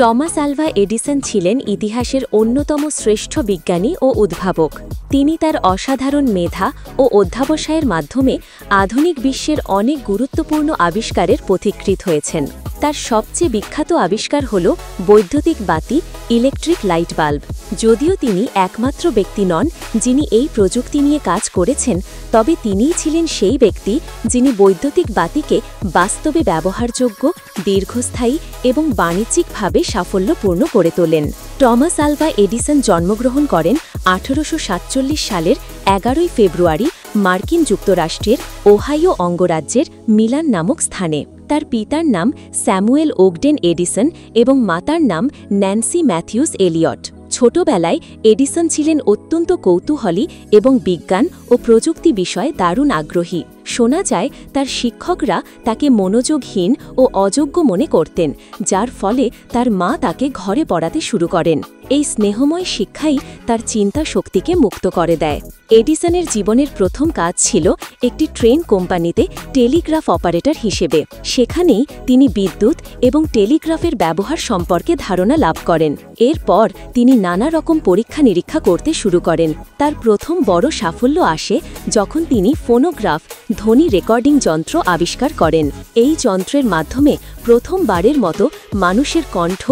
Thomas Alva Edison ছিলেন ইতিহাসের অন্যতম শ্রেষ্ঠ বিজ্ঞানী ও উদ্ভাবক। তিনি তার অসাধারণ মেধা ও অধ্যাবসায়ের মাধ্যমে আধুনিক বিশ্বের অনেক গুরুত্বপূর্ণ আবিষ্কারের পথিকৃৎ হয়েছেন। তার সবচেয়ে বিখ্যাত আবিষ্কার হল বৈদ্যুতিক বাতি, ইলেকট্রিক লাইট বাল্ব। যদিও তিনি একমাত্র ব্যক্তি নন যিনি এই প্রযুক্তি নিয়ে কাজ করেছেন, তবে তিনিই ছিলেন সেই ব্যক্তি যিনি বৈদ্যুতিক বাতিকে বাস্তবে ব্যবহারযোগ্য, দীর্ঘস্থায়ী এবং বাণিজ্যিকভাবে সাফল্যপূর্ণ করে তোলেন। টমাস আলভা এডিসন জন্মগ্রহণ করেন 1847 সালের 11 ফেব্রুয়ারি মার্কিন যুক্তরাষ্ট্রের ওহাইও অঙ্গরাজ্যের মিলান নামক স্থানে। তার পিতার নাম স্যামুয়েল ওগডেন এডিসন এবং মাতার নাম ন্যান্সি ম্যাথিউস এলিয়ট। ছোটবেলায় এডিসন ছিলেন অত্যন্ত কৌতূহলী এবং বিজ্ঞান ও প্রযুক্তি বিষয়ে দারুণ আগ্রহী। শোনা যায় তার শিক্ষকরা তাকে মনোযোগহীন ও অযোগ্য মনে করতেন, যার ফলে তার মা তাকে ঘরে পড়াতে শুরু করেন। এই স্নেহময় শিক্ষাই তার চিন্তা শক্তিকে মুক্ত করে দেয়। এডিসনের জীবনের প্রথম কাজ ছিল একটি ট্রেন কোম্পানিতে টেলিগ্রাফ অপারেটর হিসেবে। সেখানেই তিনি বিদ্যুৎ এবং টেলিগ্রাফের ব্যবহার সম্পর্কে ধারণা লাভ করেন। এরপর তিনি নানা রকম পরীক্ষা নিরীক্ষা করতে শুরু করেন। তার প্রথম বড় সাফল্য আসে যখন তিনি ফোনোগ্রাফ, ধ্বনি রেকর্ডিং যন্ত্র আবিষ্কার করেন। এই যন্ত্রের মাধ্যমে প্রথমবারের মতো মানুষের কণ্ঠ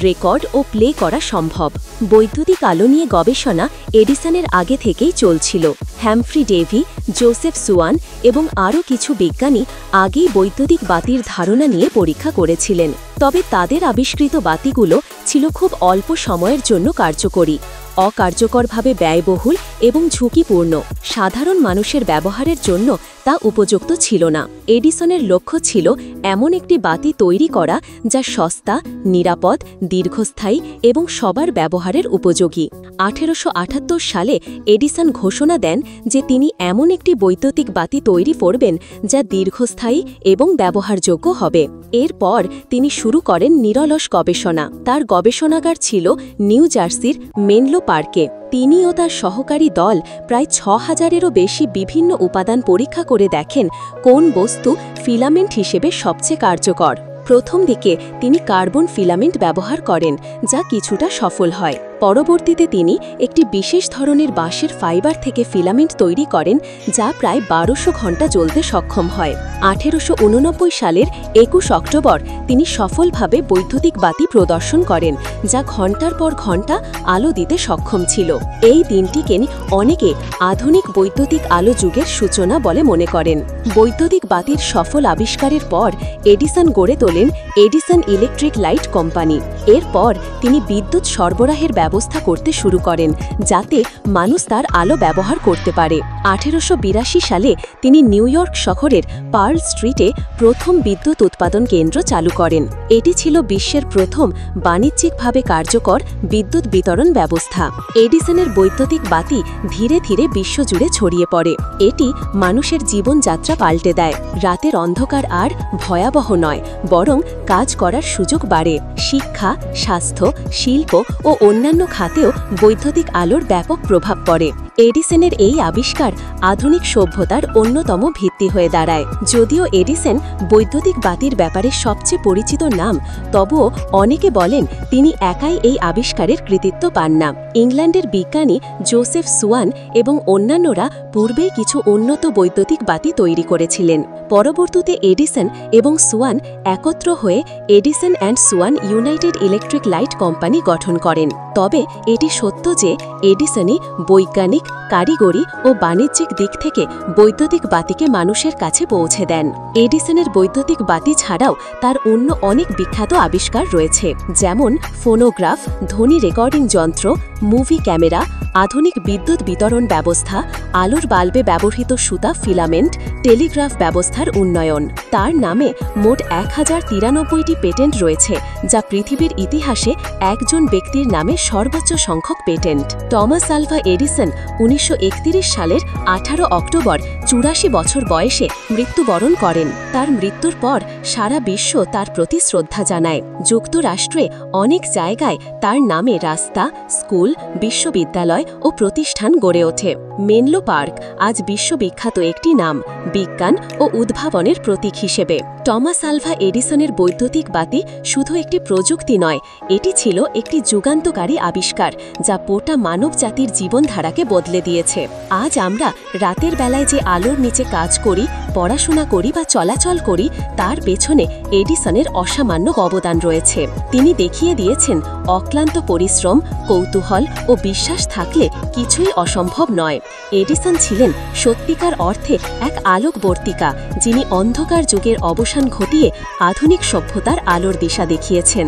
রেকর্ড ও প্লে করা সম্ভব। বৈদ্যুতিক আলো নিয়ে গবেষণা এডিসনের আগে থেকেই চলছিল। হ্যামফ্রি ডেভি, জোসেফ সুয়ান এবং আরও কিছু বিজ্ঞানী আগেই বৈদ্যুতিক বাতির ধারণা নিয়ে পরীক্ষা করেছিলেন, তবে তাদের আবিষ্কৃত বাতিগুলো ছিল খুব অল্প সময়ের জন্য কার্যকরী, অকার্যকরভাবে ব্যয়বহুল এবং ঝুঁকিপূর্ণ। সাধারণ মানুষের ব্যবহারের জন্য তা উপযুক্ত ছিল না। এডিসনের লক্ষ্য ছিল এমন একটি বাতি তৈরি করা যা সস্তা, নিরাপদ, দীর্ঘস্থায়ী এবং সবার ব্যবহারের উপযোগী। 1878 সালে এডিসন ঘোষণা দেন যে তিনি এমন একটি বৈদ্যুতিক বাতি তৈরি করবেন যা দীর্ঘস্থায়ী এবং ব্যবহারযোগ্য হবে। এরপর তিনি শুরু করেন নিরলস গবেষণা। তার গবেষণাগার ছিল নিউ জার্সির মেনলো পার্কে। তিনি ও তার সহকারী দল প্রায় 6000-এরও বেশি বিভিন্ন উপাদান পরীক্ষা করে দেখেন কোন বস্তু ফিলামেন্ট হিসেবে সবচেয়ে কার্যকর। প্রথম দিকে তিনি কার্বন ফিলামেন্ট ব্যবহার করেন, যা কিছুটা সফল হয়। পরবর্তীতে তিনি একটি বিশেষ ধরনের বাঁশের ফাইবার থেকে ফিলামেন্ট তৈরি করেন, যা প্রায় 1200 ঘণ্টা জ্বলতে সক্ষম হয়। 1889 সালের 21 অক্টোবর তিনি সফলভাবে বৈদ্যুতিক বাতি প্রদর্শন করেন, যা ঘণ্টার পর ঘণ্টা আলো দিতে সক্ষম ছিল। এই দিনটিকে অনেকে আধুনিক বৈদ্যুতিক আলো যুগের সূচনা বলে মনে করেন। বৈদ্যুতিক বাতির সফল আবিষ্কারের পর এডিসন গড়ে তোলেন এডিসন ইলেকট্রিক লাইট কোম্পানি। এরপর তিনি বিদ্যুৎ সরবরাহের ব্যবস্থা করতে শুরু করেন, যাতে মানুষ তার আলো ব্যবহার করতে পারে। 1882 সালে তিনি নিউ ইয়র্ক শহরের পার্ল স্ট্রিটে প্রথম বিদ্যুৎ উৎপাদন কেন্দ্র চালু করেন। এটি ছিল বিশ্বের প্রথম বাণিজ্যিকভাবে কার্যকর বিদ্যুৎ বিতরণ ব্যবস্থা। এডিসনের বৈদ্যুতিক বাতি ধীরে ধীরে বিশ্বজুড়ে ছড়িয়ে পড়ে। এটি মানুষের জীবনযাত্রা পাল্টে দেয়। রাতের অন্ধকার আর ভয়াবহ নয়, বরং কাজ করার সুযোগ বাড়ে। শিক্ষা, স্বাস্থ্য, শিল্প ও অন্যান্য খাতেও বৈদ্যুতিক আলোর ব্যাপক প্রভাব পড়ে। এডিসনের এই আবিষ্কার আধুনিক সভ্যতার অন্যতম ভিত্তি হয়ে দাঁড়ায়। যদিও এডিসন বৈদ্যুতিক বাতির ব্যাপারে সবচেয়ে পরিচিত নাম, তবুও অনেকে বলেন তিনি একাই এই আবিষ্কারের কৃতিত্ব পান না। ইংল্যান্ডের বিজ্ঞানী জোসেফ সুয়ান এবং অন্যান্যরা পূর্বেই কিছু উন্নত বৈদ্যুতিক বাতি তৈরি করেছিলেন। পরবর্তীতে এডিসন এবং সুয়ান একত্র হয়ে Edison and swan United electric light company গঠন করেন। তবে এটি সত্য যে এডিসনই বৈজ্ঞানিক, কারিগরি ও বাণিজ্যিক দিক থেকে বৈদ্যুতিক বাতিকে মানুষের কাছে পৌঁছে দেন। এডিসনের বৈদ্যুতিক বাতি ছাড়াও তার অন্য অনেক বিখ্যাত আবিষ্কার রয়েছে, যেমন ফোনোগ্রাফ, ধ্বনি রেকর্ডিং যন্ত্র, মুভি ক্যামেরা, আধুনিক বিদ্যুৎ বিতরণ ব্যবস্থা, আলোর বাল্বে ব্যবহৃত সুতা ফিলামেন্ট, টেলিগ্রাফ ব্যবস্থার উন্নয়ন। তার নামে মোট 1093টি পেটেন্ট রয়েছে, যা পৃথিবীর ইতিহাসে একজন ব্যক্তির নামে সর্বোচ্চ সংখ্যক পেটেন্ট। টমাস আলভা এডিসন 1931 সালের 18 অক্টোবর 84 বছর বয়সে মৃত্যুবরণ করেন। তার মৃত্যুর পর সারা বিশ্ব তার প্রতি শ্রদ্ধা জানায়। যুক্তরাষ্ট্রে অনেক জায়গায় তার নামে রাস্তা, স্কুল, বিশ্ববিদ্যালয় ও প্রতিষ্ঠান গড়ে ওঠে। মেনলো পার্ক আজ বিশ্ববিখ্যাত একটি নাম, বিজ্ঞান ও উদ্ভাবনের প্রতীক হিসেবে। টমাস আলভা এডিসনের বৈদ্যুতিক বাতি শুধু একটি প্রযুক্তি নয়, এটি ছিল একটি যুগান্তকারী আবিষ্কার যা গোটা মানবজাতির জীবনধারাকে বদলে দিয়েছে। আজ আমরা রাতের বেলায় যে আলোর নিচে কাজ করি, পড়াশোনা করি বা চলাচল করি, তার পেছনে এডিসনের অসামান্য অবদান রয়েছে। তিনি দেখিয়ে দিয়েছেন অক্লান্ত পরিশ্রম, কৌতূহল ও বিশ্বাস থাকলে কিছুই অসম্ভব নয়। এডিসন ছিলেন সত্যিকার অর্থে এক আলোকবর্তিকা, যিনি অন্ধকার যুগের অবসান ঘটিয়ে আধুনিক সভ্যতার আলোর দিশা দেখিয়েছেন।